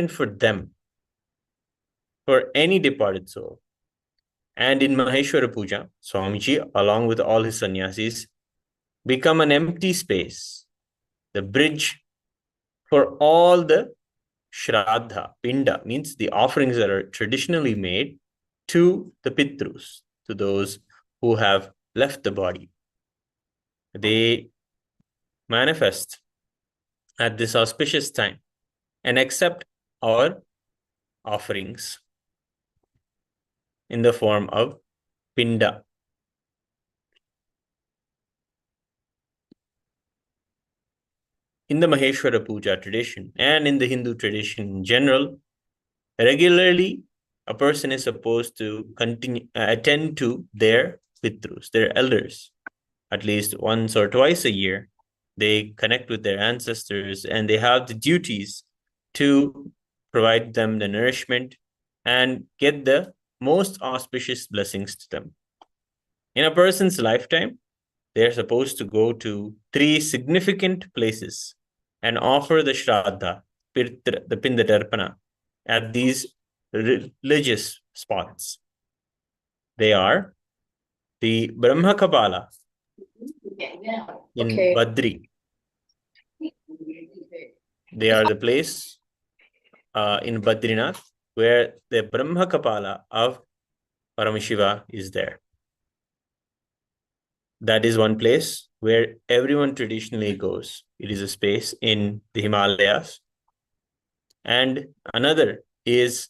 for them, for any departed soul. And in Maheshwara Puja, Swamiji, along with all his sannyasis, become an empty space, the bridge for all the Shraddha. Pinda means the offerings that are traditionally made to the Pitrus, to those who have left the body. They manifest at this auspicious time and accept our offerings in the form of Pinda. In the Maheshwara Puja tradition and in the Hindu tradition in general, regularly a person is supposed to attend to their Pitrus, their elders, at least once or twice a year. They connect with their ancestors and they have the duties to provide them the nourishment and get the most auspicious blessings to them. In a person's lifetime, they're supposed to go to 3 significant places and offer the Shraddha, the Pinda Darpana, at these religious spots. They are the Brahmakapala in Badri. They are the place in Badrinath where the Brahmakapala of Paramashiva is there. That is one place where everyone traditionally goes. It is a space in the Himalayas. And another is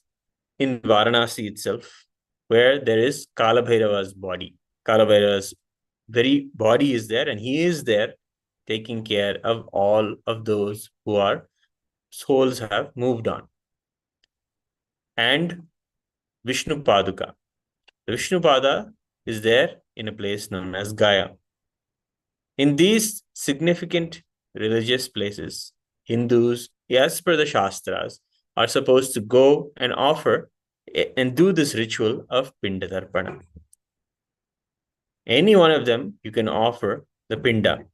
in Varanasi itself, where there is Kalabhairava's body. Kalabhairava's very body is there, and he is there taking care of all of those who are souls have moved on. And Vishnu Paduka. The Vishnu Pada is there in a place known as Gaya. In these significant religious places, Hindus, as per the Shastras, are supposed to go and offer and do this ritual of Pinda Darpana. Any one of them, you can offer the Pinda.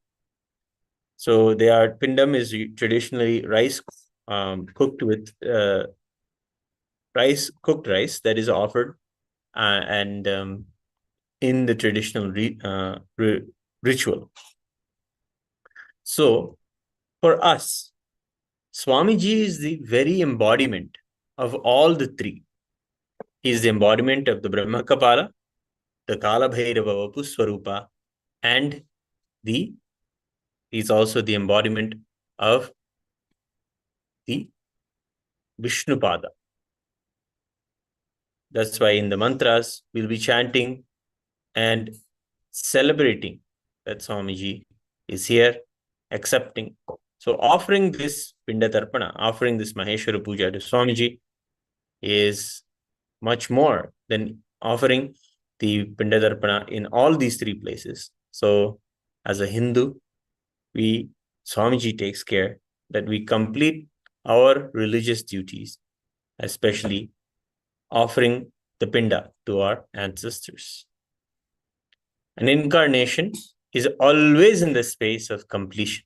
So Pindam is traditionally rice cooked with cooked rice that is offered and in the traditional ritual. So for us, Swamiji is the very embodiment of all the 3. He is the embodiment of the Brahmakapala, the Kalabhairava Vapuswarupa, and he's also the embodiment of the Vishnupada. That's why in the mantras, we'll be chanting and celebrating that Swamiji is here, accepting. So offering this Pinda Tarpana, offering this Maheshwara Puja to Swamiji is much more than offering the Pinda Tarpana in all these 3 places. So as a Hindu, Swamiji takes care that we complete our religious duties, especially offering the Pinda to our ancestors. An incarnation is always in the space of completion,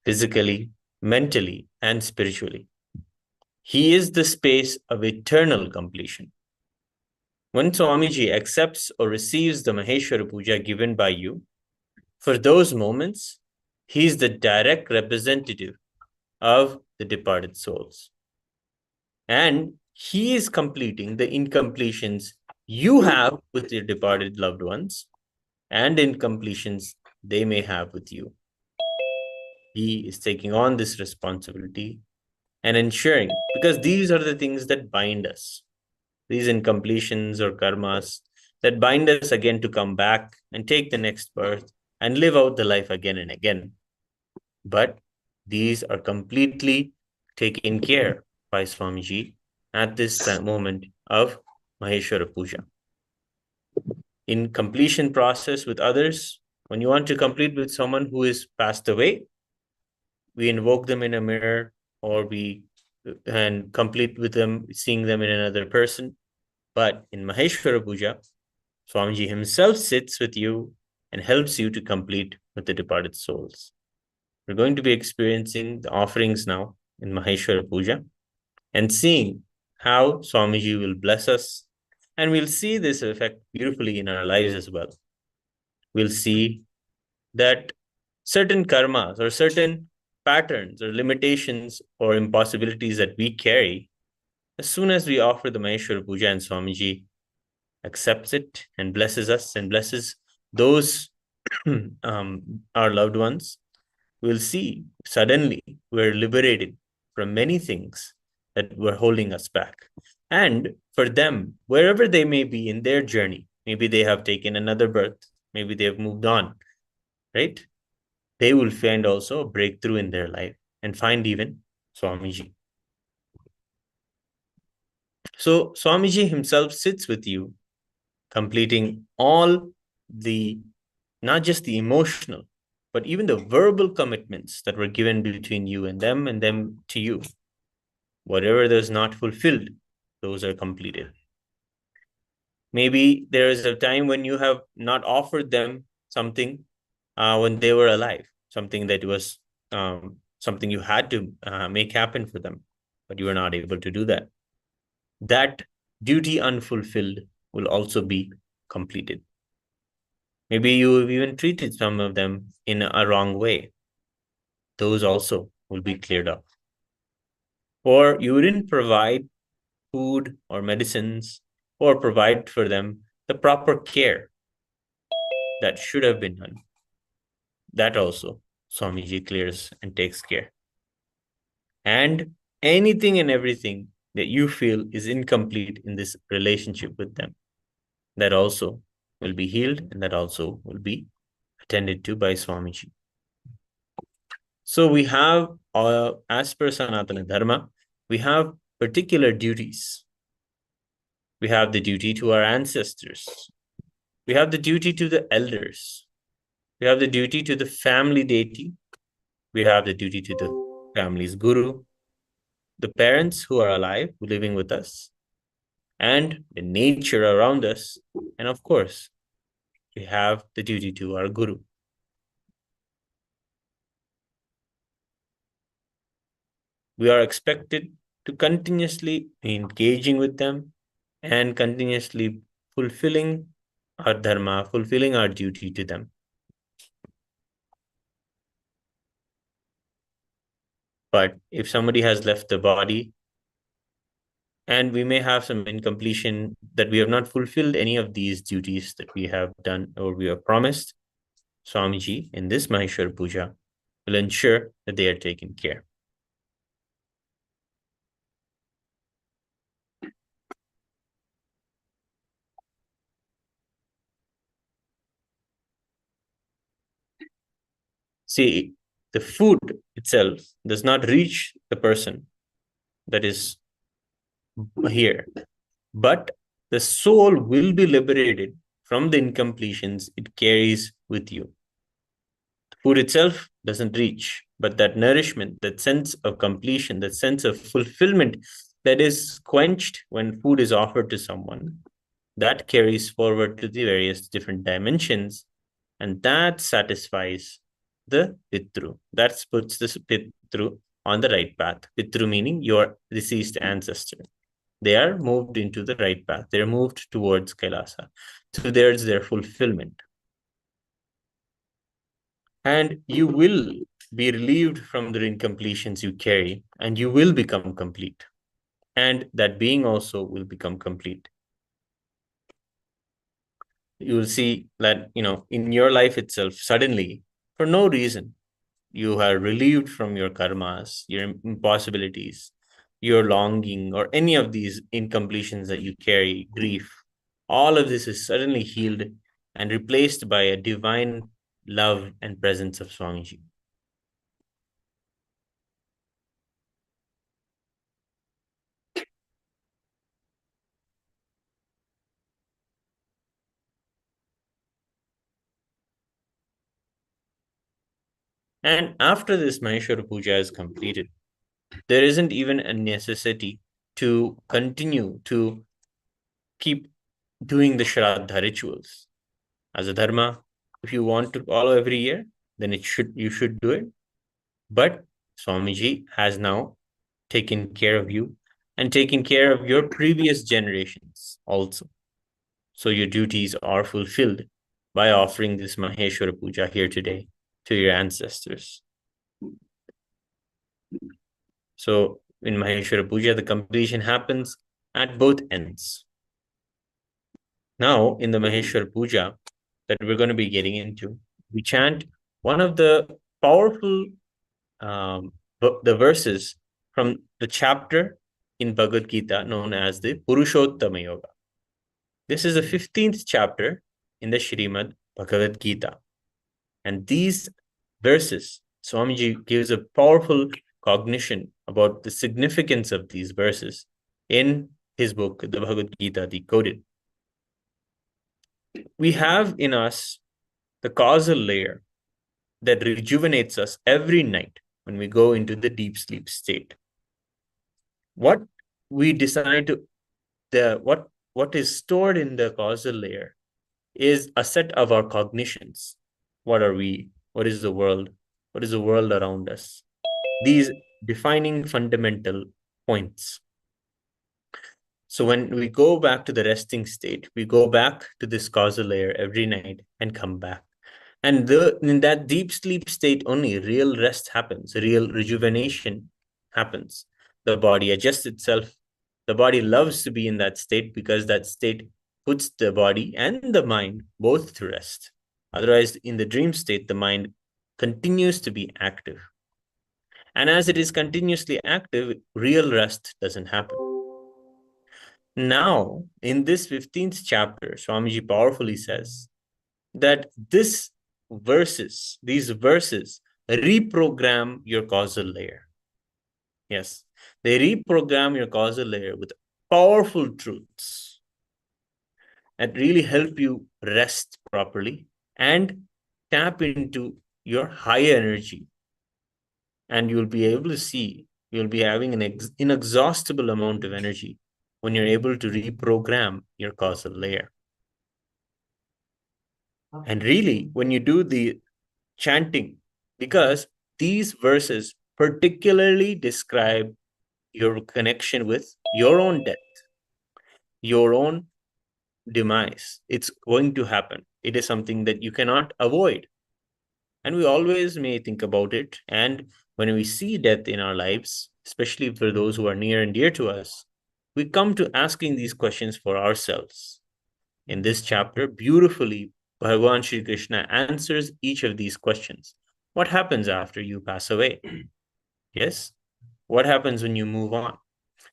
physically, mentally, and spiritually. He is the space of eternal completion. When Swamiji accepts or receives the Maheshwara Puja given by you, for those moments, he is the direct representative of the departed souls. And he is completing the incompletions you have with your departed loved ones and incompletions they may have with you. He is taking on this responsibility and ensuring, because these are the things that bind us, these incompletions or karmas that bind us again to come back and take the next birth and live out the life again and again. But these are completely taken care by Swamiji at this moment of Maheshwara Puja. In completion process with others, when you want to complete with someone who is passed away, we invoke them in a mirror and complete with them, seeing them in another person. But in Maheshwara Puja, Swamiji himself sits with you and helps you to complete with the departed souls. We're going to be experiencing the offerings now in Maheshwara Puja. and seeing how Swamiji will bless us. And we'll see this effect beautifully in our lives as well. We'll see that certain karmas or certain patterns or limitations or impossibilities that we carry, as soon as we offer the Maheshwara Puja and Swamiji accepts it and blesses us and blesses those our loved ones, we'll see suddenly we're liberated from many things that were holding us back. And for them, wherever they may be in their journey, maybe they have taken another birth, maybe they have moved on, right? They will find also a breakthrough in their life and find even Swamiji. So Swamiji himself sits with you, completing all the, not just the emotional, but even the verbal commitments that were given between you and them to you. Whatever is not fulfilled, those are completed. Maybe there is a time when you have not offered them something when they were alive, something that was something you had to make happen for them, but you were not able to do that. That duty unfulfilled will also be completed. Maybe you even treated some of them in a wrong way. Those also will be cleared up. Or you didn't provide food or medicines or provide for them the proper care that should have been done. That also Swamiji clears and takes care. And anything and everything that you feel is incomplete in this relationship with them, that also will be healed and that also will be attended to by Swamiji. So we have, as per Sanatana Dharma, we have particular duties. We have the duty to our ancestors. We have the duty to the elders. We have the duty to the family deity. We have the duty to the family's guru, the parents who are alive, living with us, and the nature around us. And of course, we have the duty to our guru. We are expected to continuously be engaging with them and continuously fulfilling our dharma, fulfilling our duty to them. But if somebody has left the body, and we may have some incompletion that we have not fulfilled any of these duties that we have done or we have promised, Swamiji in this Maheshwara Puja will ensure that they are taken care. See, the food itself does not reach the person that is here, but the soul will be liberated from the incompletions it carries with you. The food itself doesn't reach, but that nourishment, that sense of completion, that sense of fulfillment that is quenched when food is offered to someone, that carries forward to the various different dimensions, and that satisfies the Pitru. That puts the Pitru on the right path. Pitru meaning your deceased ancestor. They are moved into the right path. They're moved towards Kailasa. So there's their fulfillment. And you will be relieved from the incompletions you carry, and you will become complete. And that being also will become complete. You will see that, in your life itself, suddenly, for no reason, you are relieved from your karmas, your impossibilities, your longing, or any of these incompletions that you carry, grief. All of this is suddenly healed and replaced by a divine love and presence of Swamiji. And after this Maheshwara Puja is completed, there isn't even a necessity to continue to keep doing the Shraddha rituals. As a dharma, if you want to follow every year, then you should do it. But Swamiji has now taken care of you and taking care of your previous generations also. So your duties are fulfilled by offering this Maheshwara Puja here today to your ancestors. So in Maheshwara Puja, the completion happens at both ends. Now, in the Maheshwara Puja that we're going to be getting into, we chant one of the powerful the verses from the chapter in Bhagavad Gita known as the Purushottama Yoga. This is the 15th chapter in the Srimad Bhagavad Gita. And these verses, Swamiji gives a powerful cognition about the significance of these verses in his book, the Bhagavad Gita Decoded. We have in us the causal layer that rejuvenates us every night when we go into the deep sleep state. What we decide to what is stored in the causal layer is a set of our cognitions. What are we? What is the world? What is the world around us? These defining fundamental points. So when we go back to the resting state, we go back to this causal layer every night and come back. And in that deep sleep state only, real rest happens, real rejuvenation happens. The body adjusts itself. The body loves to be in that state because that state puts the body and the mind both to rest. Otherwise, in the dream state, the mind continues to be active. And as it is continuously active, real rest doesn't happen. Now, in this 15th chapter, Swamiji powerfully says that these verses reprogram your causal layer. Yes, they reprogram your causal layer with powerful truths that really help you rest properly and tap into your high energy. And you'll be able to see, you'll be having an inexhaustible amount of energy when you're able to reprogram your causal layer. And really, when you do the chanting, because these verses particularly describe your connection with your own death, your own demise. It's going to happen. It is something that you cannot avoid. And we always may think about it. And when we see death in our lives, especially for those who are near and dear to us, we come to asking these questions for ourselves. In this chapter, beautifully, Bhagavan Sri Krishna answers each of these questions. What happens after you pass away? Yes. What happens when you move on?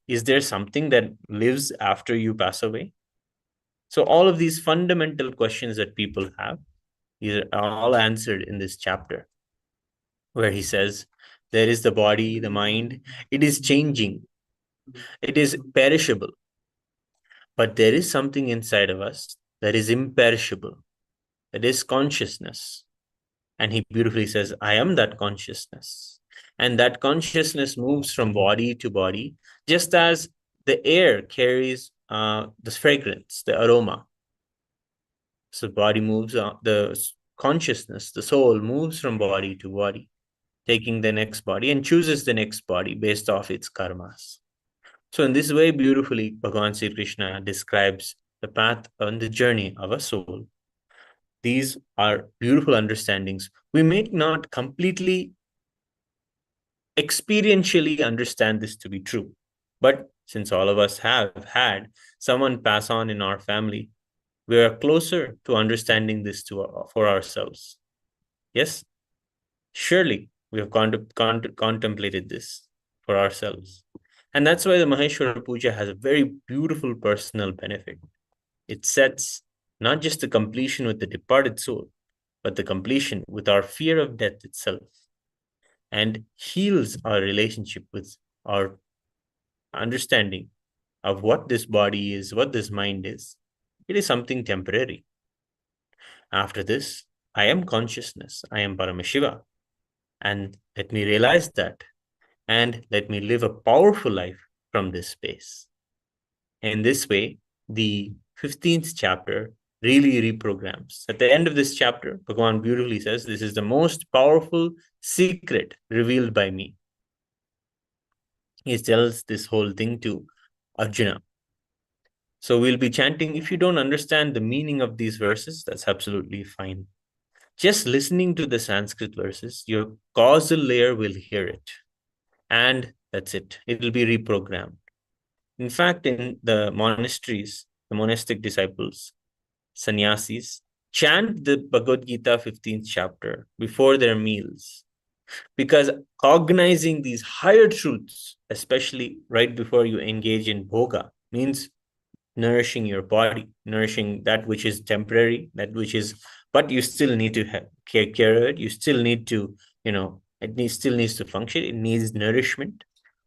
Is there something that lives after you pass away? So all of these fundamental questions that people have, these are all answered in this chapter, where he says, there is the body, the mind, it is changing, it is perishable, but there is something inside of us that is imperishable, that is consciousness. And he beautifully says, I am that consciousness. And that consciousness moves from body to body, just as the air carries the fragrance, the aroma. So body moves on, the consciousness, the soul moves from body to body, taking the next body and chooses the next body based off its karmas. So in this way, beautifully, Bhagavan Sri Krishna describes the path on the journey of a soul. These are beautiful understandings. We may not completely experientially understand this to be true, but since all of us have had someone pass on in our family, we are closer to understanding this for ourselves. Yes, surely we have contemplated this for ourselves. And that's why the Maheshwara Puja has a very beautiful personal benefit. It sets not just the completion with the departed soul, but the completion with our fear of death itself, and heals our relationship with our understanding of what this body is, what this mind is. It is something temporary. After this, I am consciousness, I am Paramashiva. And let me realize that, and let me live a powerful life from this space. In this way, the 15th chapter really reprograms. At the end of this chapter, Bhagavan beautifully says, this is the most powerful secret revealed by me. He tells this whole thing to Arjuna. So we'll be chanting. If you don't understand the meaning of these verses, that's absolutely fine. Just listening to the Sanskrit verses, your causal layer will hear it. And that's it. It will be reprogrammed. In fact, in the monasteries, the monastic disciples, sannyasis, chant the Bhagavad Gita 15th chapter before their meals, because cognizing these higher truths, especially right before you engage in bhoga, means nourishing your body, nourishing that which is temporary, that which is, but you still need to take care of it. You still need to, still needs to function. It needs nourishment.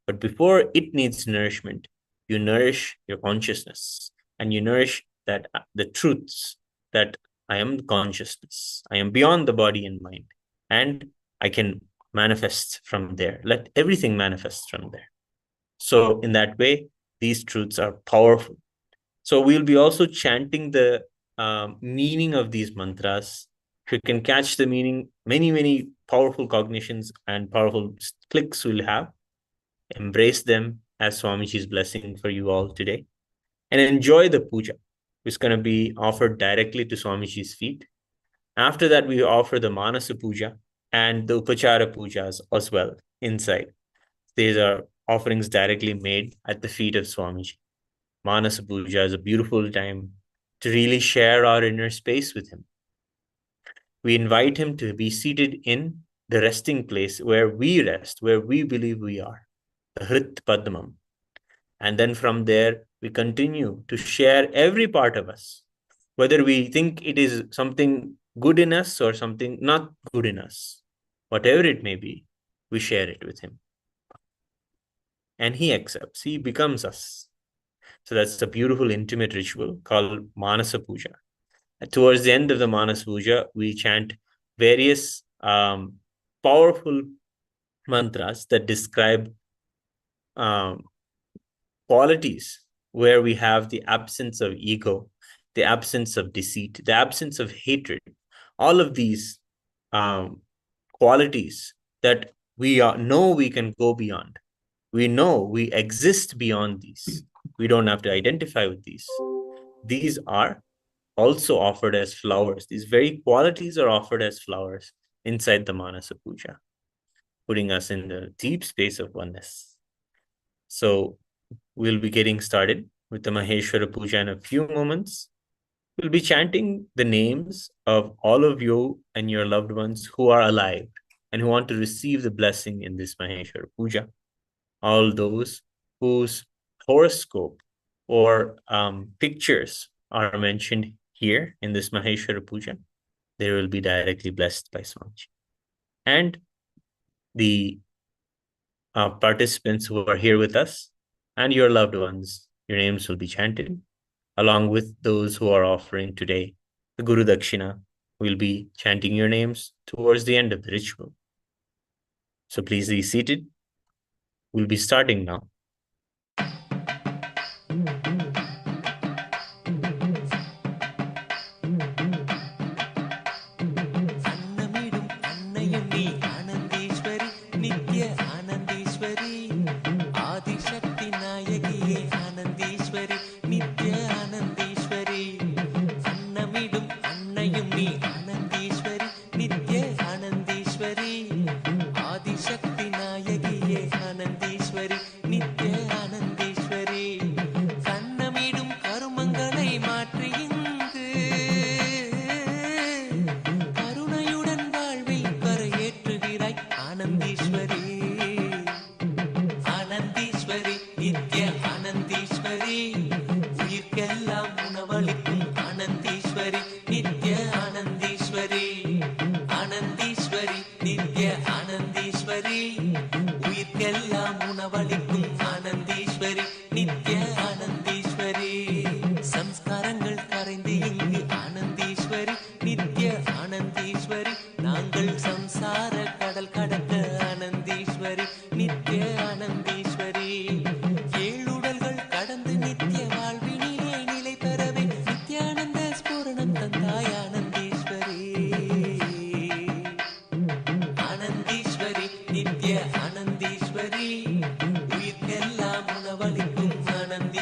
But before it needs nourishment, you nourish your consciousness, and you nourish that the truths that I am consciousness. I am beyond the body and mind, and I can manifest from there. Let everything manifest from there. So in that way, these truths are powerful. So we'll be also chanting the meaning of these mantras. If you can catch the meaning, many powerful cognitions and powerful clicks we'll have. Embrace them as Swamiji's blessing for you all today. And enjoy the puja, which is going to be offered directly to Swamiji's feet. After that, we offer the Manasa Puja and the Upachara Pujas as well inside. These are offerings directly made at the feet of Swamiji. Manasa Puja is a beautiful time to really share our inner space with him. We invite him to be seated in the resting place where we rest, where we believe we are, the Hrit Padmam. And then from there, we continue to share every part of us, whether we think it is something good in us or something not good in us. Whatever it may be, we share it with him. And he accepts, he becomes us. So that's a beautiful, intimate ritual called Manasa Puja. Towards the end of the Manasa Puja, we chant various powerful mantras that describe qualities where we have the absence of ego, the absence of deceit, the absence of hatred. All of these qualities that we know we can go beyond. We know we exist beyond these. We don't have to identify with these. These are also offered as flowers. These very qualities are offered as flowers inside the Manasa Puja, putting us in the deep space of oneness. So we'll be getting started with the Maheshwara Puja in a few moments. We'll be chanting the names of all of you and your loved ones who are alive and who want to receive the blessing in this Maheshwara Puja. All those whose horoscope or pictures are mentioned here in this Maheshwara Puja, they will be directly blessed by Swamiji. And the participants who are here with us and your loved ones, your names will be chanted, along with those who are offering today the Guru Dakshina. Will be chanting your names towards the end of the ritual. So please be seated. We'll be starting now.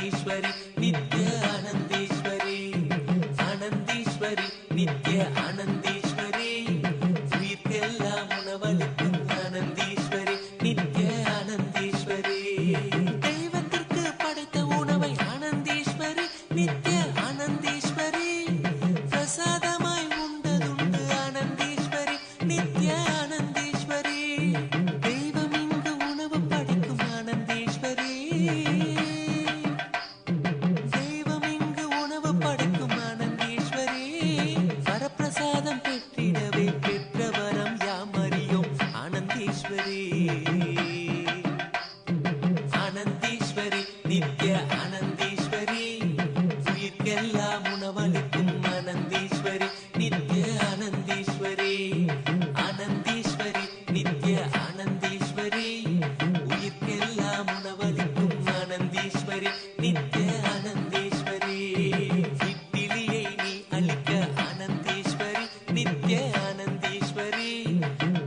ஆனந்தீஸ்வரி நித்ய ஆனந்தீஸ்வரி ஆனந்தீஸ்வரி நித்ய ஆனந்தீஸ்வரி உயிர்க்கெல்லாம் உணவளிக்கும் ஆனந்தீஸ்வரி நித்ய ஆனந்தீஸ்வரி தெய்வத்திற்கு படைத்த உணவை ஆனந்தீஸ்வரி நித்ய ஆனந்தீஸ்வரி பிரசாதமாய் உண்டதுண்டு ஆனந்தீஸ்வரி நித்ய ஆனந்தீஸ்வரி தெய்வம் இங்கு உணவு படைக்கும் ஆனந்தீஸ்வரி தெய்வம் இங்கு உணவு படைக்கும் ஆனந்தீஸ்வரி வரப்பிரசாதம் பெற்றிடவே பெற்ற வரம் யாம் அறியோம் ஆனந்தீஸ்வரி ஆனந்தீஸ்வரி நித்ய ஆனந்தீஸ்வரி உயிர்க்கெல்லாம் உணவளிக்கும் ஆனந்தீஸ்வரி நித்ய ஆனந்தீஸ்வரி ஆனந்தீஸ்வரி நித்ய ஆனந்தீஸ்வரி உயிர்க்கெல்லாம் உணவளிக்கும் ஆனந்தீஸ்வரி நித்ய ஆனந்தீஸ்வரி இட்டிலியை நீ அளிக்க ஆனந்தீஸ்வரி நித்ய ஆனந்தீஸ்வரி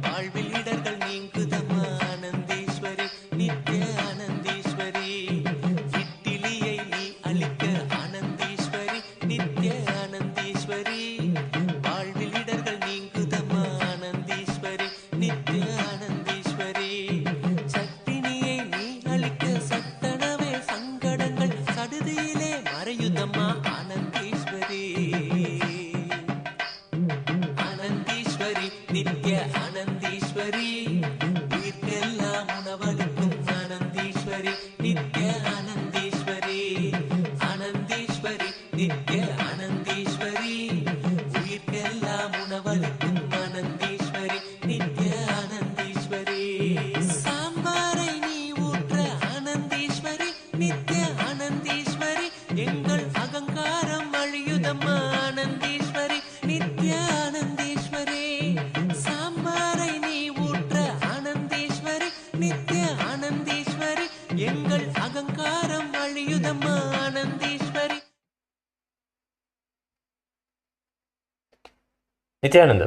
வாழ்வில் இடர்கள் நீங்குதம்மா ஆனந்தீஸ்வரி நித்ய ஆனந்தீஸ்வரி இட்டிலியை நீ அளிக்க ஆனந்தீஸ்வரி நித்ய ஆனந்தீஸ்வரி வாழ்வில் இடர்கள் நீங்குதம்மா ஆனந்தீஸ்வரி நித்ய ஆனந்தீஸ்வரி சட்டினியை நீ அளிக்க சட்டனவே சங்கடங்கள் சடுதியிலே மறையுதம்மா ஆனந்தீஸ்வரி ஆனந்தீஸ்வரி நித்ய ஆனந்தீஸ்வரி உயிர்க்கெல்லாம் உணவளிக்கும் ஆனந்தீஸ்வரி நித்ய ஆனந்தீஸ்வரி ஆனந்தீஸ்வரி நித்ய ஆனந்தீஸ்வரி உயிர்க்கெல்லாம் உணவளிக்கும் ஆனந்தீஸ்வரி நித்ய ஆனந்தீஸ்வரி சாம்பாரை நீ ஊற்ற ஆனந்தீஸ்வரி நித்ய ஆனந்தீஸ்வரி எங்கள் அகங்காரம் அழியுதம்மா ஆனந்தீஸ்வரி நித்ய ஆனந்தீஸ்வரி சாம்பாரை நீ ஊற்ற ஆனந்தீஸ்வரி நித்ய ஆனந்தீஸ்வரி எங்கள் அகங்காரம் அழியுதம்மா ஆனந்தீஸ்வரி. Nityananda.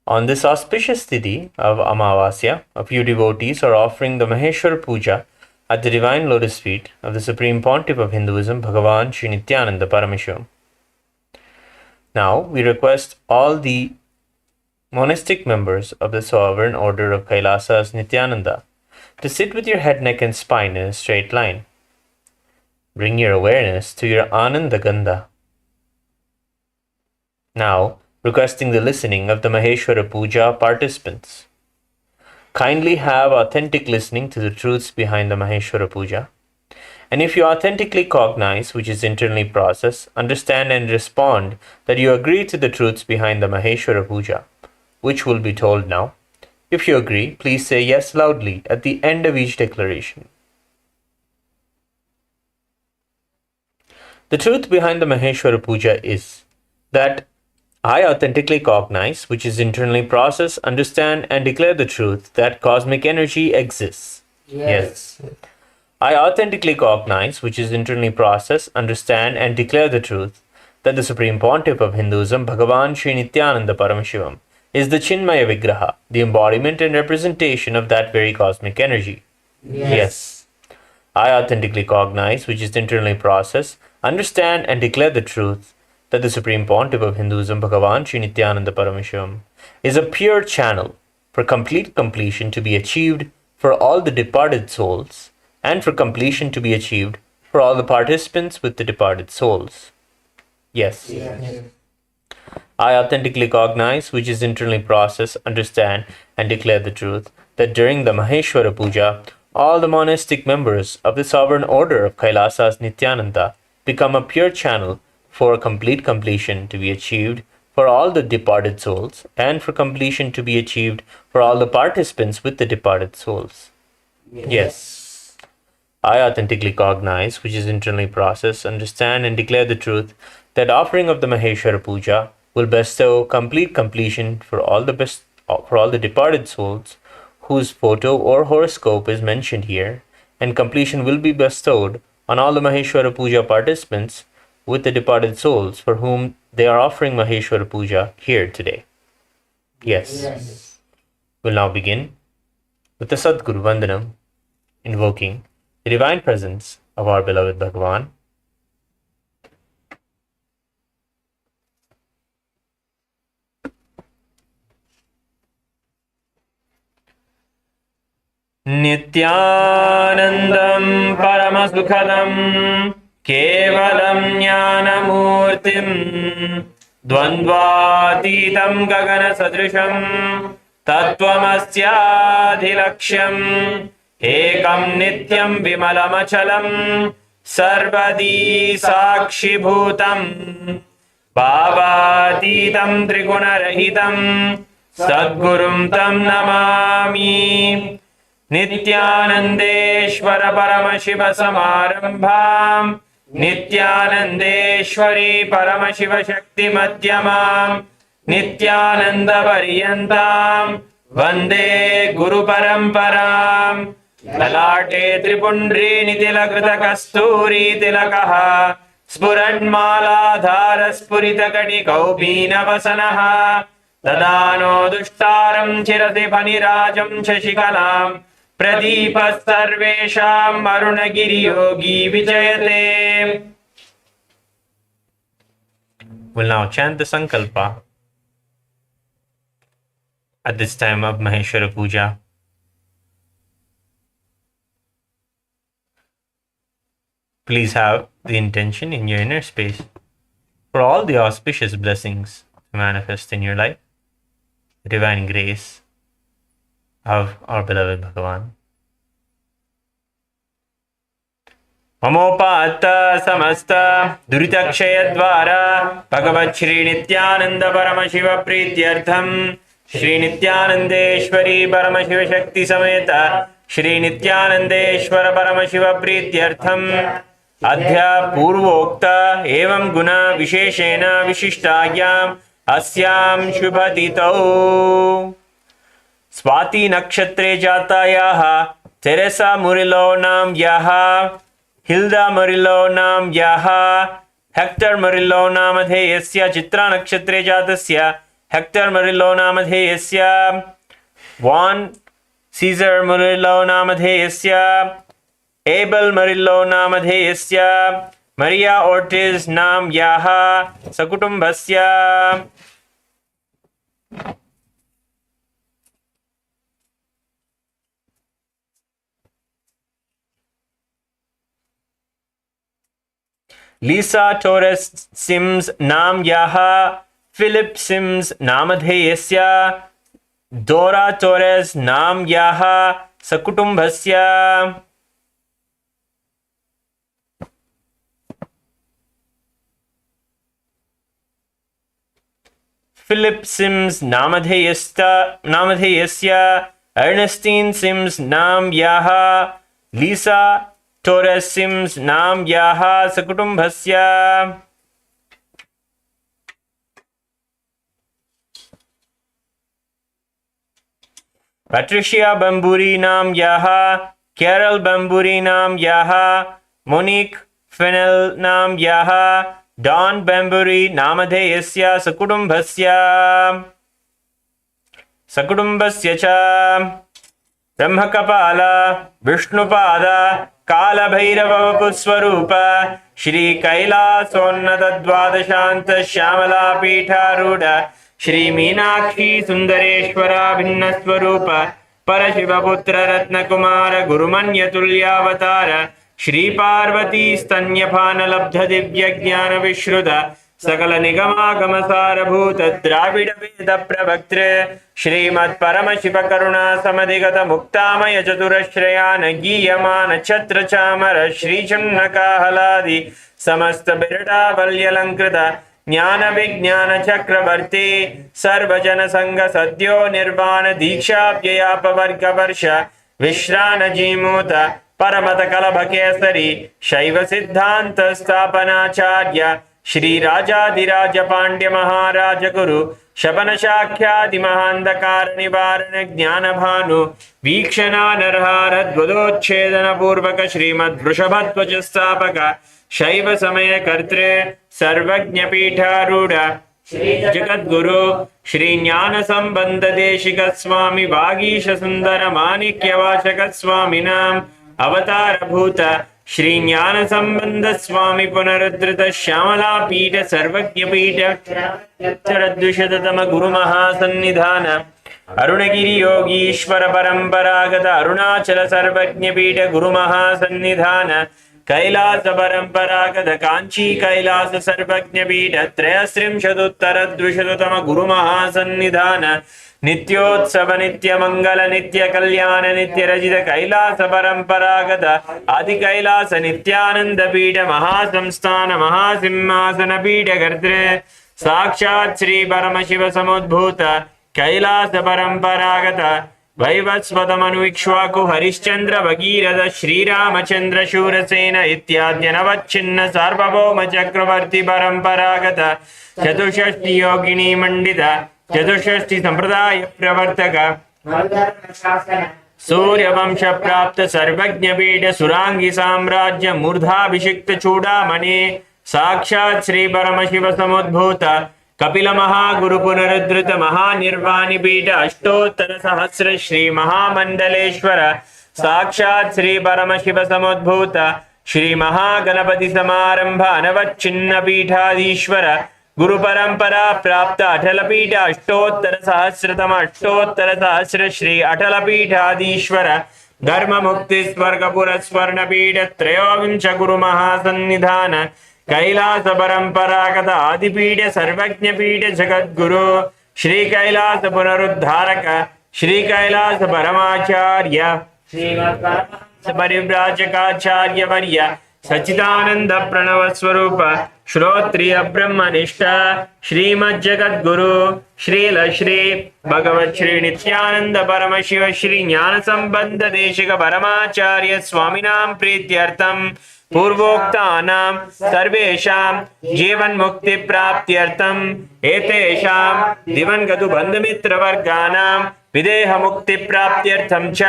On this auspicious Tithi of Amavasya, a few devotees are offering the Maheshwara Puja at the divine lotus feet of the Supreme Pontiff of Hinduism, Bhagavan Sri Nityananda Paramashhivam. Now, we request all the monastic members of the Sovereign Order of KAILASA's Nityananda to sit with your head, neck and spine in a straight line. Bring your awareness to your Ananda Gandha. Now, requesting the listening of the Maheshwara Puja participants. Kindly have authentic listening to the truths behind the Maheshwara Puja. And if you authentically cognize, which is internally process, understand and respond that you agree to the truths behind the Maheshwara Puja, which will be told now. If you agree, please say yes loudly at the end of each declaration. The truth behind the Maheshwara Puja is that I authentically cognize, which is internally process, understand and declare the truth that cosmic energy exists. Yes. I authentically cognize, which is internally process, understand and declare the truth that the Supreme Pontiff of Hinduism, Bhagavan Sri Nityananda Paramashhivam, is the Chinmaya Vigraha, the embodiment and representation of that very cosmic energy. Yes. I authentically cognize, which is internally process, understand and declare the truth that the Supreme Pontiff of Hinduism, Bhagavan Sri Nityananda Paramashhivam, is a pure channel for complete completion to be achieved for all the departed souls, and for completion to be achieved for all the participants with the departed souls. Yes. I authentically cognize, which is internally process, understand, and declare the truth that during the Maheshwara Puja, all the monastic members of the Sovereign Order of KAILASA's Nityananda become a pure channel for complete completion to be achieved for all the departed souls, and for completion to be achieved for all the participants with the departed souls. Yes. I authentically cognize, which is internally process, understand, and declare the truth that offering of the Maheshwara Puja will bestow complete completion for all the departed souls whose photo or horoscope is mentioned here, and completion will be bestowed on all the Maheshwara Puja participants with the departed souls for whom they are offering Maheshwara Puja here today. Yes. We'll now begin with the Sadguru Vandanam, invoking the divine presence of our beloved Bhagavan. Nityanandam Paramasukhalam Kevalam Jnanamurtim Dvandvatitam Gagana Sadrisham Tattvamasyaadhilaksham Ekam Nityam Vimalamachalam Sarvadi Sakshibhutam Bhavatitam Trigunarahitam Sadgurum Tam Namami Nityanandeshwara Paramashiva Samarambham Nityanandeshwari Paramashiva Shakti Madhyamam Nityananda Variyantam Vande Guru Paramparam Lalate Tripundri Nitilakrita Kasturi Tilakaha Spuranmala Dhara Spurita Kati Kaupina Vasanaha Tadano Dushtaram Chirati Panirajam Shashikalam Pradipa Sarvesham Arunagiri Yogi Vijayate. We'll now chant the Sankalpa at this time of Maheshwara Puja. Please have the intention in your inner space for all the auspicious blessings to manifest in your life, the divine grace of our beloved Bhagavan. Mamopata samasta duritakshayadvara Bhagavat Sri Nithyananda Paramashiva Prityartham Sri Nithyanandeshwari Paramashiva Shakti Sameta Sri Nithyanandeshwara Paramashiva Prityartham Adhya Purvokta Evam Guna Visheshena Vishishtayam Asyam Shubhatitau Swati Nakshatre Jatayaha Teresa Murillo Nam Yaha Hilda Murillo Nam Yaha Hector Murillo Namadheyasya Chitra Nakshatre Jatasya Hector Murillo Namadheyasya Juan Caesar Murillo Namadheyasya Abel Murillo Namadheyasya Maria Ortiz Nam Yaha Sakutumbhasya Lisa Torres Sims Nam Yaha Philip Sims Namadheyasya Dora Torres Nam Yaha Sakutumbhasya Philip Sims Namadheyasya Ernestine Sims Nam Yaha Lisa Torres Sims Nam Yaha Sakutumbhasya Patricia Bamburi Nam Yaha Carol Bamburi Nam Yaha Monique Fennel Nam Yaha Don Bamburi Namadheyasya Sakutumbhasya cha Brahmakapala Vishnupada Kala Bhairava Vapuswarupa Shri Kailasa Dvadashanta Shyamala Pitharuda Shri Meenakshi Sundareshwara Bhinnaswarupa Parashiva Putra Ratnakumara Gurumanya Tulyavatara Shri Parvati Stanyapana Labdha Divya Jnana Vishruta Sakala Nigama Gamasara Bhuta Dravida Veda Pravaktre Shrimad Paramashiva Karuna Samadhigata Muktamaya Chaturashrayana Giyamana Chatra Chamara Shri Channaka Haladi Samasta Birata Valyalankrita Jnana Vijnana Chakravarti Sarvajana Sangha Sadyo Nirvana Diksha Vyayapa Varga Varsha Vishrana Jimuta Paramata Kalabha Kesari Shaiva Siddhanta Sthapanacharya Shri Rajadiraja Pandya Maharaja Guru Shabana Shakhya Dimahanda Nivarana Jnana Bhanu Vikshana Narhara Dvadochedana Purvaka Shrimad Vrushabhatvaja Sthapaka Shaiva Samaya Kartre Sarvajna Pitharuda Jagat Guru Shri Jnana Sambandha Deshika Swami Vagisha Sundara Manikya Vashaka Swaminam Avatar Bhuta Shri ज्ञान संबंध स्वामी पुनरुद्धृत श्यामला पीठ सर्वज्ञ पीठ द्विशततम गुरु महासन्निधान अरुणगिरि योगीश्वर परंपरागत अरुणाचल सर्वज्ञ पीठ गुरु महासन्निधान कैलास परंपरागत कांची कैलास सर्वज्ञ पीठ त्रयस्त्रिंशदुत्तर द्विशततम गुरु महासन्निधान नित्योत्सव नित्य मंगल नित्य कल्याण नित्य रजित कैलास परंपरागत आदि कैलास नित्यानंद पीठ महासंस्थान महासिंहासन पीठ कर्तृ साक्षात् श्री परमशिव समुद्भूत कैलास परंपरागत वैवस्वतमनुइक्ष्वाकु हरिश्चंद्र भगीरथ श्रीरामचंद्र शूरसेन इत्याद्यनवच्छिन्न सार्वभौम चक्रवर्ती परंपरागत चतुष्षष्टि योगिनी मंडित चतुष्षष्टि संप्रदाय प्रवर्तक सूर्यवंश प्राप्त सर्वज्ञ पीठ सुरांगी साम्राज्य मूर्धाभिषिक्त चूड़ामणि साक्षात् श्री परमशिव समुद्भूत कपिल महागुरु पुनरुद्धृत महानिर्वाणि पीठ अष्टोत्तर सहस्र श्री महामंडलेश्वर साक्षात् श्री परमशिव समुद्भूत श्री महागणपति समारंभ अनवच्छिन्न पीठाधीश्वर गुरु परंपरा प्राप्त अटल पीठ अष्टोत्तर सहस्र श्री अटल पीठाधीश्वर धर्म मुक्ति स्वर्गपुर स्वर्ण पीठ त्रयोविंश गुरु महासन्निधान कैलास परंपरागत आदिपीठ सर्वज्ञ पीठ जगद्गुरु श्री कैलास पुनरुद्धारक श्री कैलास परमाचार्य परिव्राजकाचार्य वर्य सच्चिदानंद प्रणव स्वरूप श्रोत्रिय ब्रह्मनिष्ठ श्रीमद् जगद्गुरु श्रील श्री भगवत श्री नित्यानंद परमशिव श्री ज्ञान संबंध देशिक परमाचार्य स्वामिनां प्रीत्यर्थम पूर्वोक्तानां सर्वेषां जीवन मुक्ति प्राप्त्यर्थम एतेषां दिवंगत बंधुमित्र वर्गानां विदेह मुक्ति प्राप्त्यर्थम च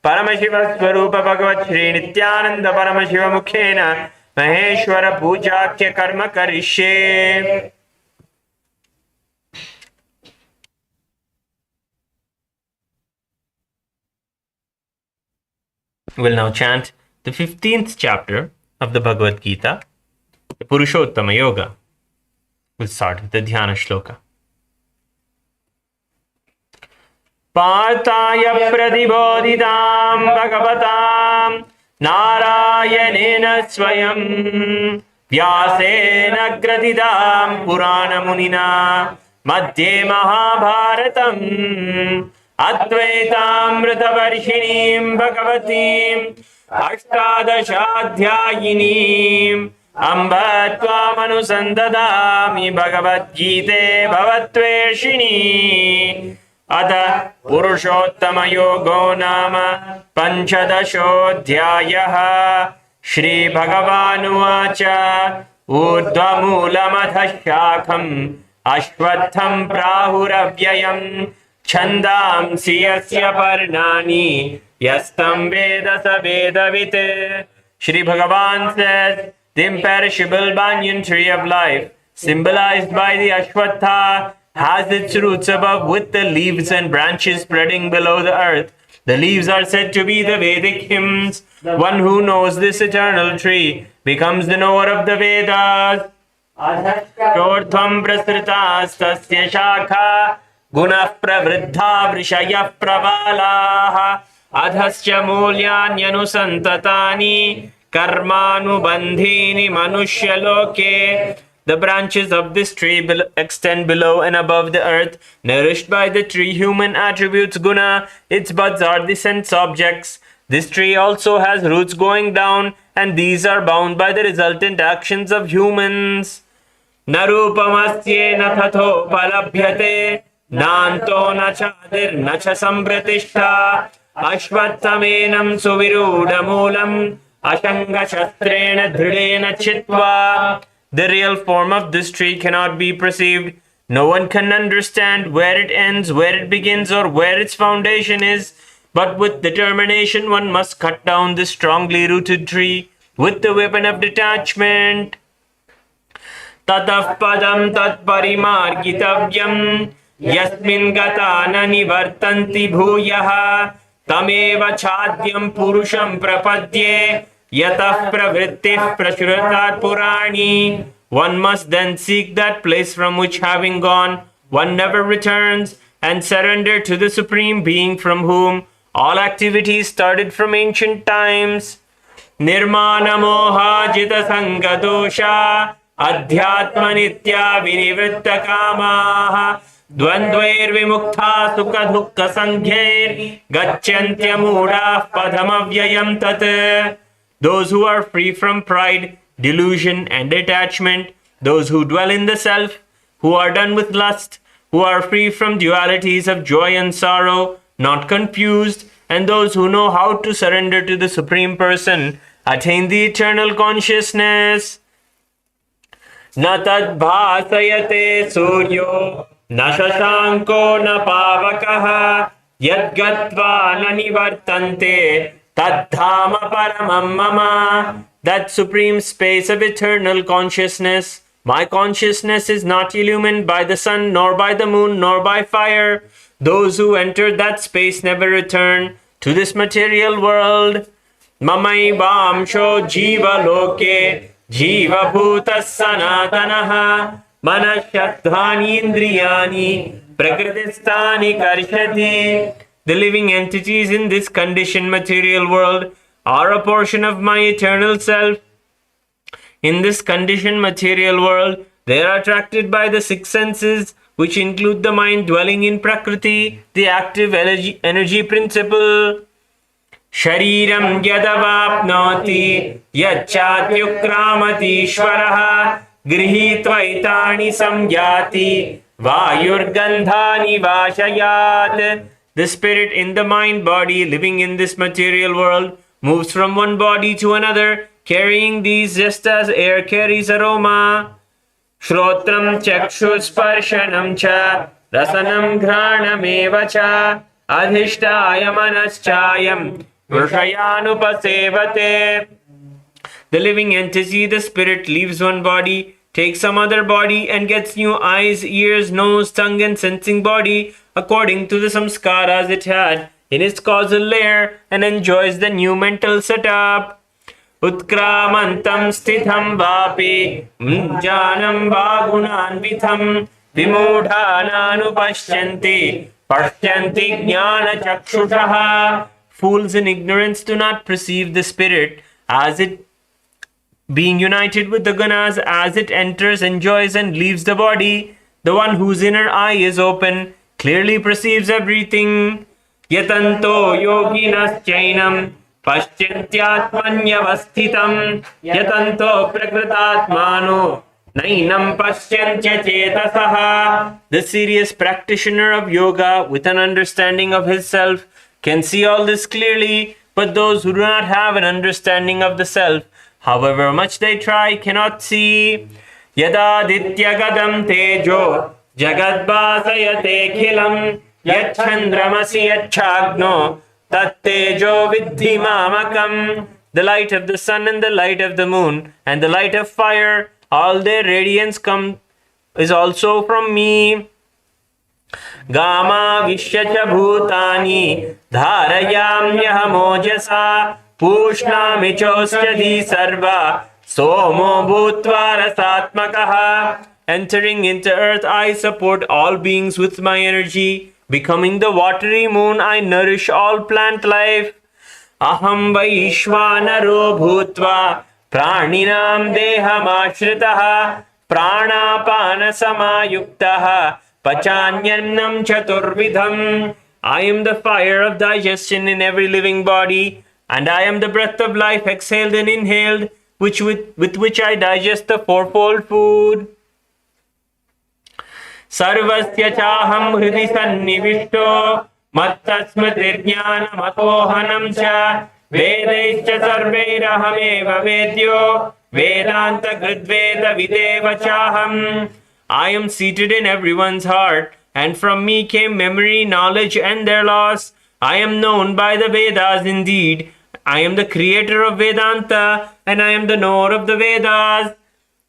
परमशिव स्वरूप भगवत श्री नित्यानंद परमशिव मुखेन महेश्वर पूजाख्य कर्म करिष्ये। We'll now chant the 15th chapter of the Bhagavad Gita, the Purushottama Yoga. We'll start with the Dhyana Shloka. पार्थाय प्रतिबोधितां भगवतां नारायणेन स्वयं व्यासेन ग्रथितां पुराणमुनिना मध्ये महाभारतम् अद्वैतामृतवर्षिणीं भगवतीम् अष्टादशाध्यायिनीम् अम्ब त्वामनुसन्दधामि भगवद्गीते भवत्वेषिणी। अथ पुरुषोत्तमयोगो नाम पञ्चदशोऽध्यायः। श्रीभगवानुवाच ऊर्ध्वमूलमधः शाखम् अश्वत्थं प्राहुरव्ययम् छन्दांसि यस्य पर्णानि यस्तं वेद स वेदवित्। Shri Bhagavan says, the imperishable banyan tree of life, symbolized by the Ashwatha, has its roots above with the leaves and branches spreading below the earth. The leaves are said to be the Vedic hymns. One who knows this eternal tree becomes the knower of the Vedas. Shortham prasritastasya shakha gunah pravriddha vrishayah pravalaha adhasya mulyanyanusantatani karmanubandhini manushya loke. The branches of this tree extend below and above the earth, nourished by the tree human attributes guna. Its buds are the sense objects. This tree also has roots going down, and these are bound by the resultant actions of humans. Narupamasye nathatho palabhyate nanto nachadir nacha sampratishtha ashvattamenam suvirudamulam ashanga shastrena dhridena chitva. The real form of this tree cannot be perceived. No one can understand where it ends, where it begins, or where its foundation is. But with determination, one must cut down this strongly rooted tree with the weapon of detachment. Tatah padam tat parimargitavyam yasmin gata na nivartanti bhuyaha tameva chadyam purusham prapadye Yatah pravrittih prashrutat purani. One must then seek that place from which, having gone, one never returns, and surrender to the Supreme Being from whom all activities started from ancient times. Nirmana moha jita sanga dosha adhyatma nitya vinivritta kamaha dvandvair vimukta sukha dukha sanghyair gacchantya mudah padhamavyayam tat. Those who are free from pride, delusion, and attachment, those who dwell in the self, who are done with lust, who are free from dualities of joy and sorrow, not confused, and those who know how to surrender to the Supreme Person, attain the eternal consciousness. Na tad bhasayate suryo, na shashanko na pavakaha, yad gatva na nivartante, tad dhama paramam mama. That supreme space of eternal consciousness, my consciousness is not illumined by the sun, nor by the moon, nor by fire. Those who enter that space never return to this material world. Mamaivamsho jiva loke jiva bhuta sanatanaha manashyadhani indriyani prakritistani karshati. The living entities in this conditioned material world are a portion of my eternal self. In this conditioned material world, they are attracted by the six senses, which include the mind dwelling in Prakriti, the active energy principle. Shariram yadavapnoti yacchatyukramati shvaraha grihitvaitani samyati vayurgandhani vashayat. The spirit in the mind body living in this material world moves from one body to another, carrying these just as air carries aroma. Shrotram chakshuspashanam cha rasanam ghranam eva cha adhishtaya manaschayam vrushayanupasevate. The living entity, the spirit, leaves one body, takes some other body, and gets new eyes, ears, nose, tongue, and sensing body according to the samskaras it had in its causal layer, and enjoys the new mental setup. Utkramantam stitham vapi janam vagunanvitham vimudhananupashyanti pashyanti jnana chakshushaha. Fools in ignorance do not perceive the spirit as it being united with the gunas as it enters, enjoys, and leaves the body. The one whose inner eye is open clearly perceives everything. Yatanto yoginas chainam paschyantyatmanyavasthitam yatanto prakritatmano nainam paschyantya chetasaha. The serious practitioner of yoga with an understanding of his self can see all this clearly, but those who do not have an understanding of the self, however much they try, cannot see. Yada dityagadam tejo jagadbhasayate khilam yachandramasi yachagno tattejo vidhi mamakam. The light of the sun and the light of the moon and the light of fire, all their radiance is also from me. Gama vishyacha bhutani dharayamyaham ojasa pushnami chostyadhi sarva somo bhutva rasatmakaha. Entering into earth, I support all beings with my energy. Becoming the watery moon, I nourish all plant life. Aham vaishvanaro bhutva praninam deham ashritaha pranapana samayuktaha pachanyannam chaturvidham. I am the fire of digestion in every living body, and I am the breath of life exhaled and inhaled, with which I digest the fourfold food. Sarvasya chaham hridi sannivishto mattasmritirjnanam atohanam cha vedaischa sarvairahameva vedyo vedanta gridveda videva chaham. I am seated in everyone's heart, and from me came memory, knowledge, and their loss. I am known by the Vedas indeed. I am the creator of Vedanta, and I am the knower of the Vedas.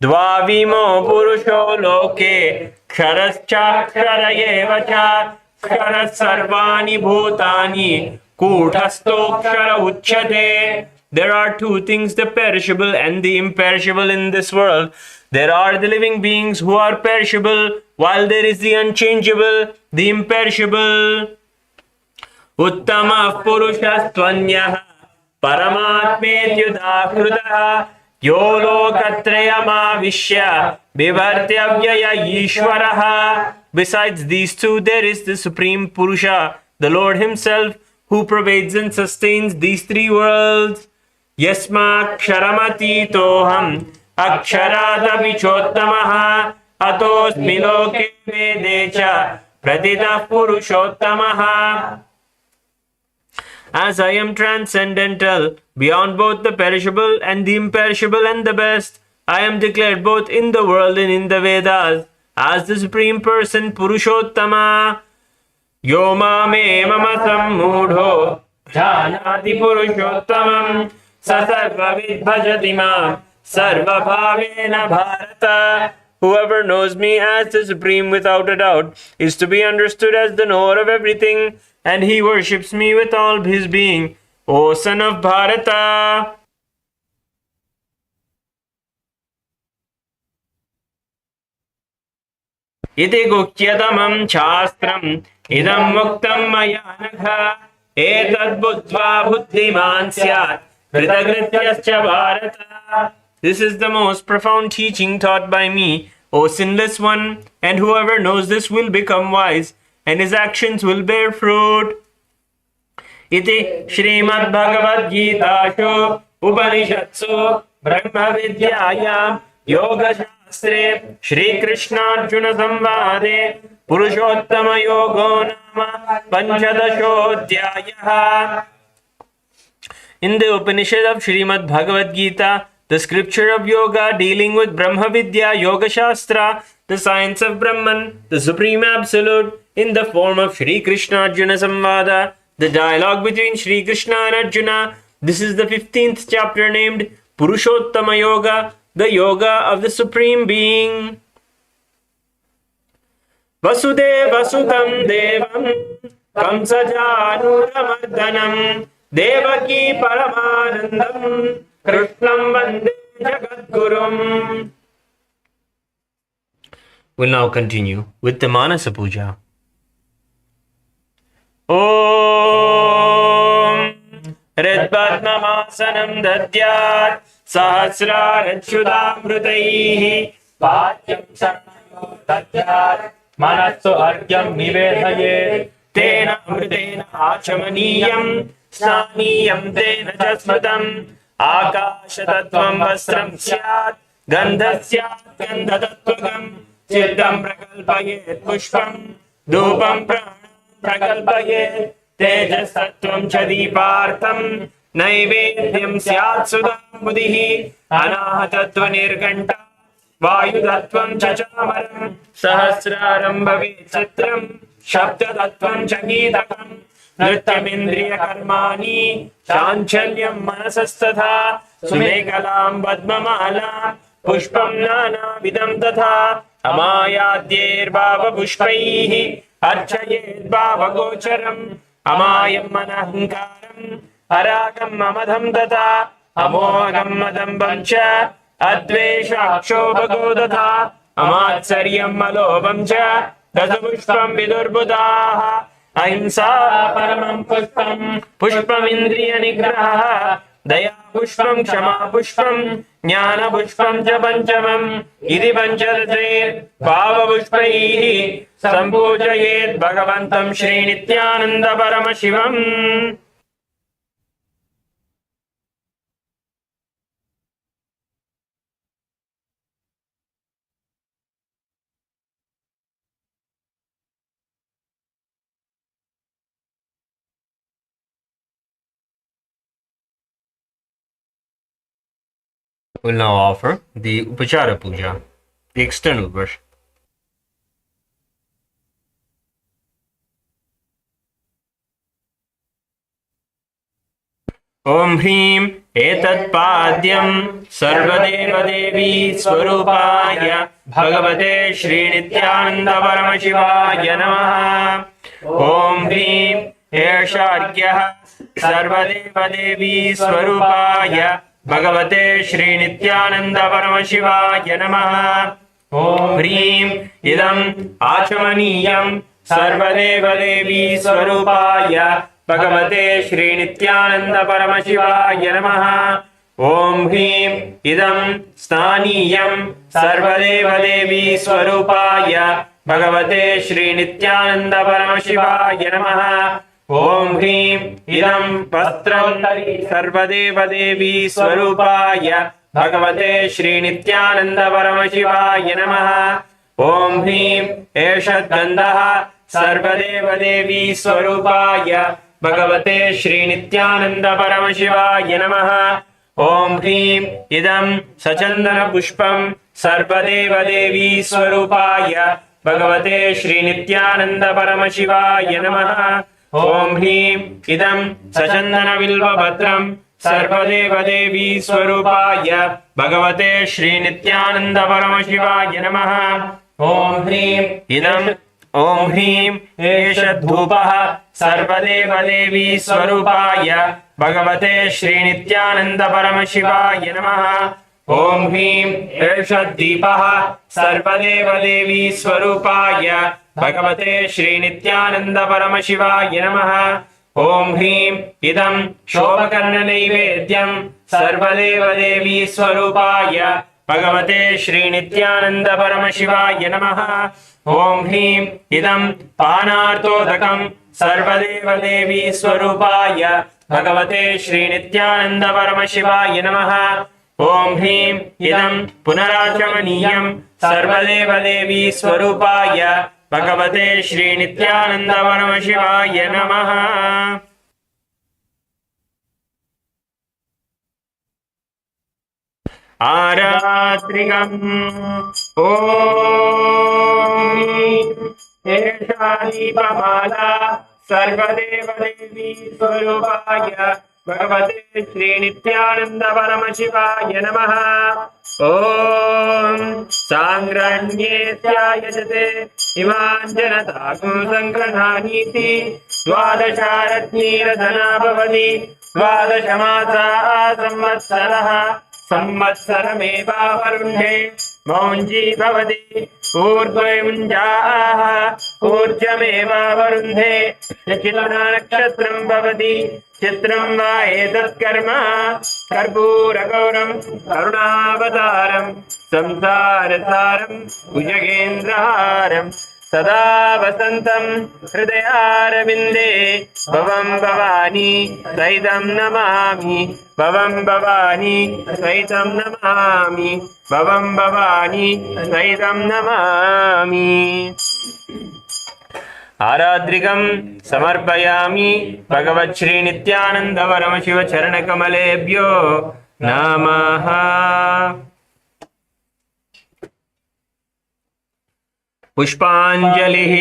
Dvavimo purusho loke ksharaschakshara eva cha kshara sarvani bhutani kutastokshara uchyate. There are two things, the perishable and the imperishable in this world. There are the living beings who are perishable, while there is the unchangeable, the imperishable. Uttamah purushastvanyah paramatmetyudakritah yo lokatrayamavishya vivartyavyaya ishwarah. Besides these two, there is the Supreme Purusha, the Lord Himself, who pervades and sustains these three worlds. Yasmaksharamati-toham aksharadapi chottamaha atosmi loke vedecha pratitah purushottamaha. As I am transcendental, beyond both the perishable and the imperishable and the best, I am declared both in the world and in the Vedas as the Supreme Person Purushottama. Yo mame mama sammudho jhanati purushottamam sa sarvavid bhajati mam sarva bhavena bharata. Whoever knows me as the Supreme without a doubt is to be understood as the knower of everything, and he worships me with all his being. O son of Bharata! Iti guhyatamam shastram idam muktam maya nagha etad buddhva buddhiman syat kritagrityascha bharata. This is the most profound teaching taught by me, O sinless one, and whoever knows this will become wise, and his actions will bear fruit. Iti Srimad Bhagavad Gita Upanishatsu Brahma Vidyayam Yoga Shastre Shri Krishna Arjuna Samvade Purushottama Yogo Nama Panchadashodhyayah. In the Upanishad of Srimad Bhagavad Gita, the scripture of yoga dealing with Brahma Vidya, Yoga Shastra, the science of Brahman, the Supreme Absolute, in the form of Shri Krishna Arjuna Samvada, the dialogue between Shri Krishna and Arjuna. This is the 15th chapter named Purushottama Yoga, the yoga of the Supreme Being. Vasudeva Sudam Devam Kamsajanuramardanam Devaki Paramanandam Krishnam Vande Jagadgurum. We'll now continue with the Manasa Puja. Om Ridpadmamasanam Dadyat Sahasrarachudamrutaihi Patyam Sarnayo Dadyat Manasso Argyam Nivedhaye Tena Amrutena Achamaniyam Snaniyam Tena Jasmatam Akashatattvam Vastram Syat Gandhasyat Gandhatatvagam Chiddam Prakalpayet Pushpam Dhupam Pranam Prakalpayet Tejasattvam Chadipartham Naivedyam Syat Sudam Buddhihi Anahatattva Nirganta Vayudattvam Chachamaram Sahasraram Bhavet Chatram Shabdatattvam Chagitakam Nrityamindriya Karmani Chanchalyam Manasastatha Sumekalam Padmamala Pushpam Nana Vidam Tatha Amayadyer Bhava Pushpaihi Archayed Bhava Gocharam Amayam Manahankaram Aragam Mamadham Tata Amogam Madam Bancha Advesha Akshobhago Tata Amatsaryam Malobam Cha Dasapushpam Vidurbudaha Ahimsa Paramam Pushpam Pushpam Indriya Nigraha Daya Pushpam Kshama Pushpam Jnana Pushpam Cha Panchamam Iti Panchadatre Bhava Pushpaihi Sampujayet Bhagavantam Sri Nityananda Paramashivamam. We'll now offer the Upachara Puja, the external version. Om Hrim Etat Padyam Sarvadeva Devi Swarupaya Bhagavate Shri Nityananda Paramashivaya Namaha. Om Hrim Eshargyah सर्वदेवदेवी स्वरूपाय भगवते श्री नित्यानंद परमशिवाय नमः। ओम ह्रीं इदम् आचमनीयं सर्वदेवदेवी स्वरूपाय भगवते श्री नित्यानंद परमशिवाय नमः। ओम ह्रीं इदं स्नानीयं सर्वदेवदेवी स्वरूपाय भगवते श्री नित्यानंद परमशिवाय नमः। ओम ह्रीं इदं वस्त्रं सर्वदेवदेवी स्वरूपाय भगवते श्री नित्यानंद परमशिवाय नमः। ओम ह्रीं एषद्गन्धः सर्वदेवदेवी स्वरूपाय भगवते श्री नित्यानंद परमशिवाय नमः। ओम ह्रीं इदं सचन्दन पुष्पं सर्वदेवदेवी स्वरूपाय भगवते श्री नित्यानंद परमशिवाय नमः। ओम ह्रीं इदं सचन्दन बिल्वपत्रं सर्वदेवदेवी स्वरूपाय भगवते श्री नित्यानंद परमशिवाय नमः। ओम ह्रीं इदं ओम ह्रीं एषद्धूपः सर्वदेवदेवी स्वरूपाय भगवते श्री नित्यानंद परमशिवाय नमः। ओम ह्रीं एषद्दीपः सर्वदेवदेवी स्वरूपाय भगवते श्री नित्यानंद परमशिवाय नमः। ओम ह्रीं इदं शोभकर्णनैवेद्यं सर्वदेवदेवी स्वरूपाय भगवते श्री नित्यानंद परमशिवाय नमः। ओम ह्रीं इदं पानार्तोदकं सर्वदेवदेवी स्वरूपाय भगवते श्री नित्यानंद परमशिवाय नमः। ओम ह्रीं इदं पुनराचमनीयं सर्वदेवदेवी स्वरूपाय भगवते श्री नित्यानंद परमशिवाय नमः। आरात्रिकम् ओम एषा दीपमाला सर्वदेवदेवी स्वरूपाय भगवते श्री नित्यानंद परमशिवाय नमः। ओम सांग्रण्येत्यायजते इमान् जनताकुं संग्रहानीति द्वादशारत्नीरधना भवति द्वादशमासाः संवत्सरः संवत्सरमेवावरुन्धे मौञ्जी भवति ऊर्ध्वमुञ्जाः ऊर्जमेवावरुन्धे चित्रा भवति चित्रं वा एतत् कर्म कर्पूरगौरं करुणावतारं संसारसारं भुजगेन्द्रहारं सदा वसन्तं हृदयारविन्दे भवं भवानी सहितं नमामि भवं भवानी सहितं नमामि भवं भवानी सहितं नमामि। आराद्रिकं समर्पयामि भगवत् श्री नित्यानंद परमशिव चरणकमलेभ्यो नमः। पुष्पांजलिः।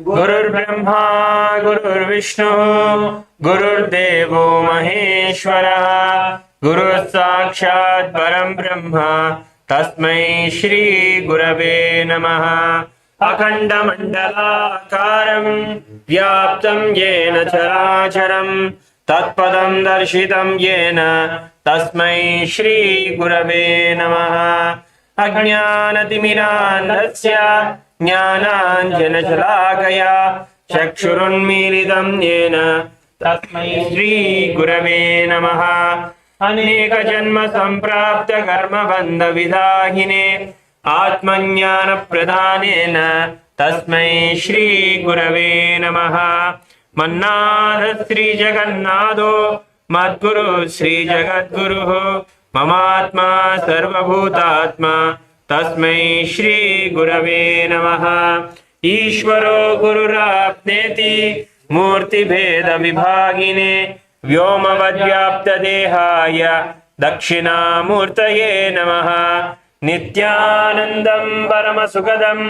गुरुर्ब्रह्मा गुरुर्विष्णु गुरुर्देवो महेश्वरः गुरुः साक्षात् परं ब्रह्म तस्मै श्री गुरवे नमः। अखण्डमण्डलाकारं व्याप्तं येन चराचरं तत्पदं दर्शितं येन तस्मै श्री गुरवे नमः। अज्ञानतिमिरान्धस्य ज्ञानाञ्जनशलाकया चक्षुरुन्मीलितं येन तस्मै श्री गुरवे नमः। अनेकजन्म सम्प्राप्त कर्मबन्धविदाहिने आत्मज्ञानप्रदानेन तस्मै श्री गुरवे नमः। मन्नाथ श्री जगन्नाथो मद्गुरु श्री जगद्गुरुः ममात्मा सर्वभूतात्मा तस्मै श्री गुरवे नमः। ईश्वरो गुरुराप्नेति मूर्तिभेद विभागिने व्योमवद्व्याप्तदेहाय दक्षिणामूर्तये नमः। नित्यानन्दं परमसुखदं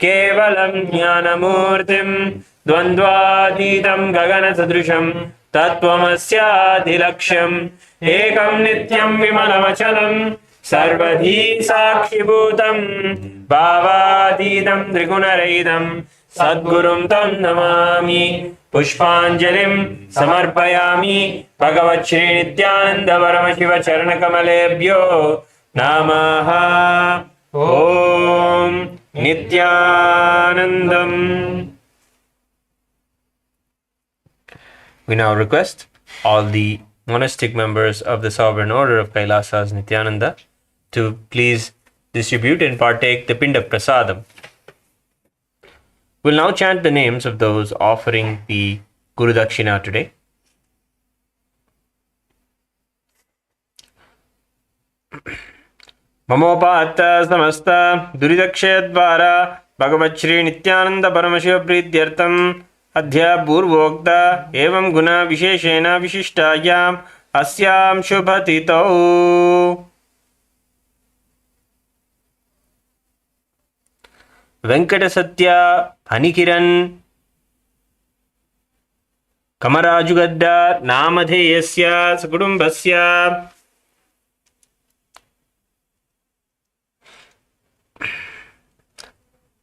केवलं ज्ञानमूर्तिं द्वन्द्वातीतं गगनसदृशं तत्त्वमस्याधिलक्ष्यम् एकं नित्यं विमलमचलं सर्वधी साक्षिभूतं भावातीतं त्रिगुणरहितं सद्गुरुं तं नमामि पुष्पाञ्जलिं समर्पयामि भगवत् श्री नित्यानंद परमशिव चरणकमलेभ्यो नमः ॐ नित्यानन्दम्. We now request all the monastic members of the Sovereign Order of Kailasa's Nityananda to please distribute and partake the Pinda Prasadam. We'll now chant the names of those offering the Guru Dakshina today. Mamopata samasta duridakshayadvara Bhagavat Shri Nityananda Paramashiva Prityartam Adhya Purvokta Evam Guna Visheshena Vishishtayam Asyam Shubhatitau. Venkata Satya Hanikiran Kamarajugadda Namadheyasya Sakudumbasya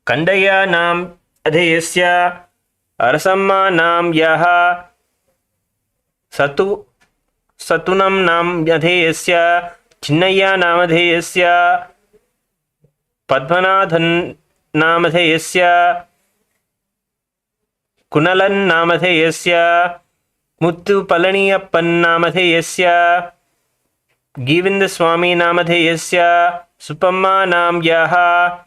Kandaya Nam Adheyasya Arasamma Nam Yaha Satunam Nam Adheyasya Chinnaya Namadheyasya Padmanathan Namadheyasya Kunalan Namadheyasya Muttu Palaniyappan Namadheyasya Givinda Swami Namadheyasya Supamma Nam Yaha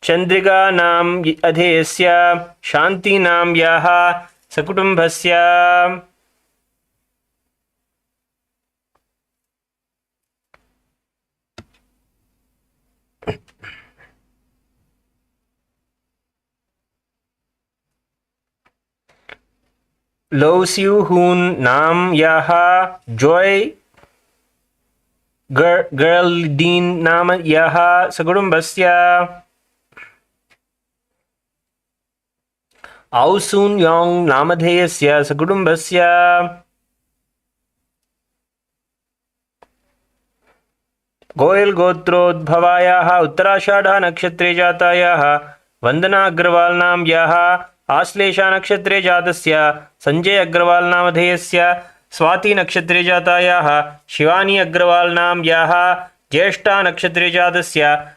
Chandrika Nam Adheyasya Shanti Nam Yaha Sakutumbhasya. Lo Siu Hun Nam Yaha Joy Geraldine Nam Yaha Sagudumbasya Ausun Yong Namadheyasya Sagudumbasya Goyal Gotrodbhavayaha Uttarashadha Nakshatre Jatayaha Vandana Agrawal Nam Yaha Aslesha Nakshatre Jatasya Sanjay Agrawal Namadheyasya Swati Nakshatre Jatayaha Shivani Agrawal Nam Yaha Jyeshta Nakshatre Jatasya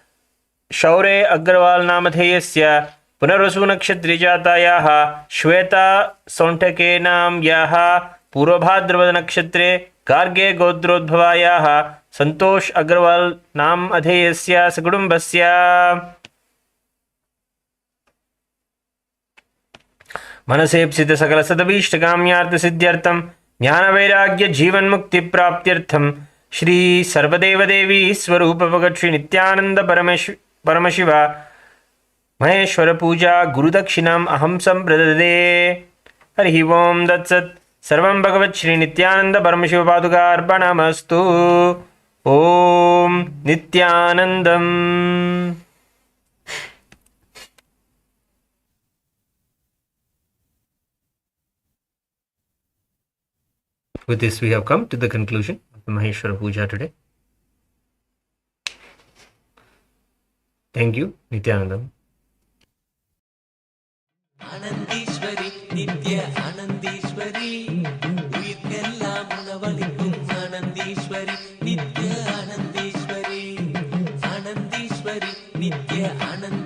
Shaure Agrawal Namadheyasya Punarvasu Nakshatre Jatayaha Shweta Sontake Nam Yaha Purvabhadravad Nakshatre Garge Godrodbhavayaha Santosh Agrawal Nam Adheyasya Sakudumbasya मनसेप्सित सकल सदभीष्ट काम्यार्थ सिद्ध्यर्थम ज्ञान वैराग्य जीवन मुक्ति प्राप्त्यर्थम श्री सर्वदेव देवी स्वरूप भगत श्री नित्यानंद परमशिव महेश्वर पूजा गुरुदक्षिणाम अहम संप्रददे. हरि ओम तत्सत्. सर्वं भगवत् श्री नित्यानंद परमशिव पादुकार्पणमस्तु. ओम Nityanandam. With this, we have come to the conclusion of the Maheshwara Puja today. Thank you, Nityanandam. Anandishwari, Nitya Anandishwari, Uirkellam unavalikum Anandishwari, Nitya Anandishwari, Anandishwari, Nitya Anandishwari.